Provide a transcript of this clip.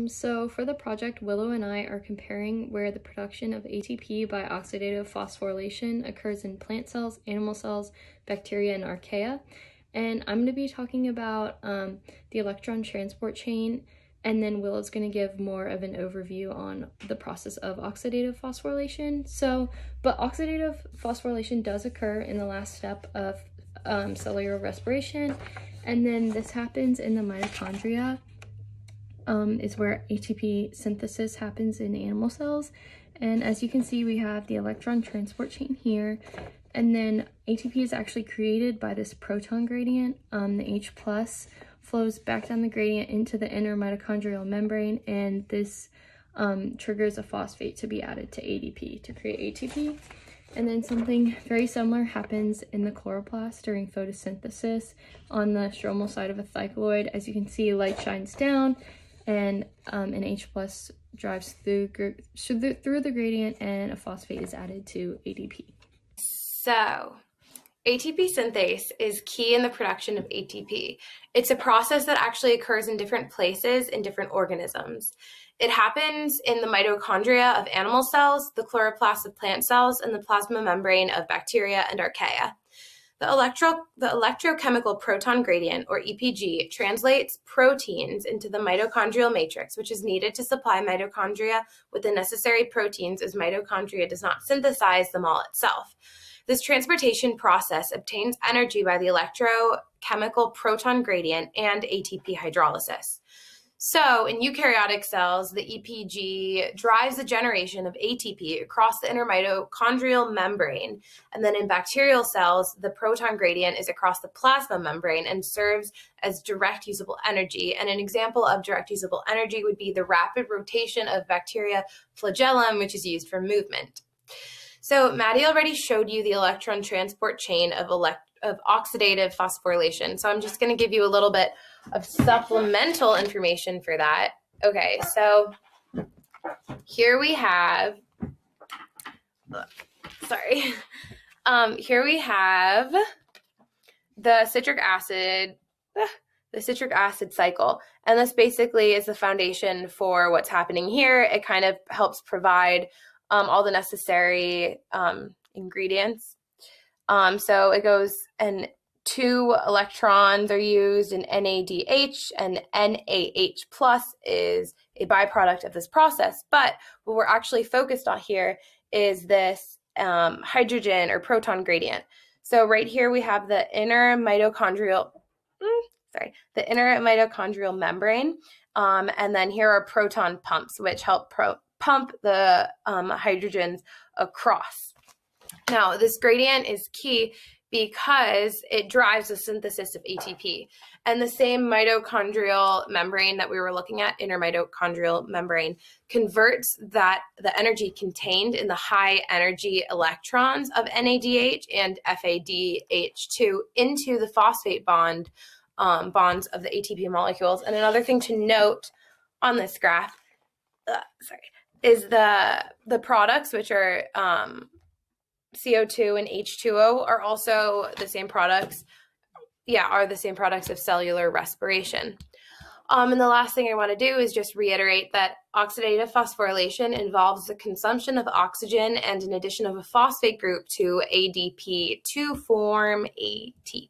So for the project, Willow and I are comparing where the production of ATP by oxidative phosphorylation occurs in plant cells, animal cells, bacteria, and archaea. And I'm going to be talking about the electron transport chain, and then Willow's going to give more of an overview on the process of oxidative phosphorylation. But oxidative phosphorylation does occur in the last step of cellular respiration, and then this happens in the mitochondria. Is where ATP synthesis happens in animal cells. And as you can see, we have the electron transport chain here. And then ATP is actually created by this proton gradient. The H plus flows back down the gradient into the inner mitochondrial membrane, and this triggers a phosphate to be added to ADP to create ATP. And then something very similar happens in the chloroplast during photosynthesis on the stromal side of a thylakoid. As you can see, light shines down, and an H plus drives through the gradient, and a phosphate is added to ADP. So, ATP synthase is key in the production of ATP. It's a process that actually occurs in different places in different organisms. It happens in the mitochondria of animal cells, the chloroplast of plant cells, and the plasma membrane of bacteria and archaea. The electrochemical proton gradient, or EPG, translates proteins into the mitochondrial matrix, which is needed to supply mitochondria with the necessary proteins, as mitochondria does not synthesize them all itself. This transportation process obtains energy by the electrochemical proton gradient and ATP hydrolysis. So in eukaryotic cells, the EPG drives the generation of ATP across the inner mitochondrial membrane. And then in bacterial cells, the proton gradient is across the plasma membrane and serves as direct usable energy. And an example of direct usable energy would be the rapid rotation of bacteria flagellum, which is used for movement. So Maddie already showed you the electron transport chain of oxidative phosphorylation. So I'm just going to give you a little bit of supplemental information for that. Okay, so here we have, here we have the citric acid cycle. And this basically is the foundation for what's happening here. It kind of helps provide all the necessary ingredients. So it goes, and 2 electrons are used in NADH, and NaH plus is a byproduct of this process. But what we're actually focused on here is this hydrogen or proton gradient. So right here we have the inner mitochondrial membrane, and then here are proton pumps, which help pump the hydrogens across. Now, this gradient is key because it drives the synthesis of ATP. And the same mitochondrial membrane that we were looking at, inner mitochondrial membrane, converts the energy contained in the high energy electrons of NADH and FADH2 into the phosphate bonds of the ATP molecules. And another thing to note on this graph, is the products, which are CO2 and H2O, are also the same products, of cellular respiration. And the last thing I want to do is just reiterate that oxidative phosphorylation involves the consumption of oxygen and an addition of a phosphate group to ADP to form ATP.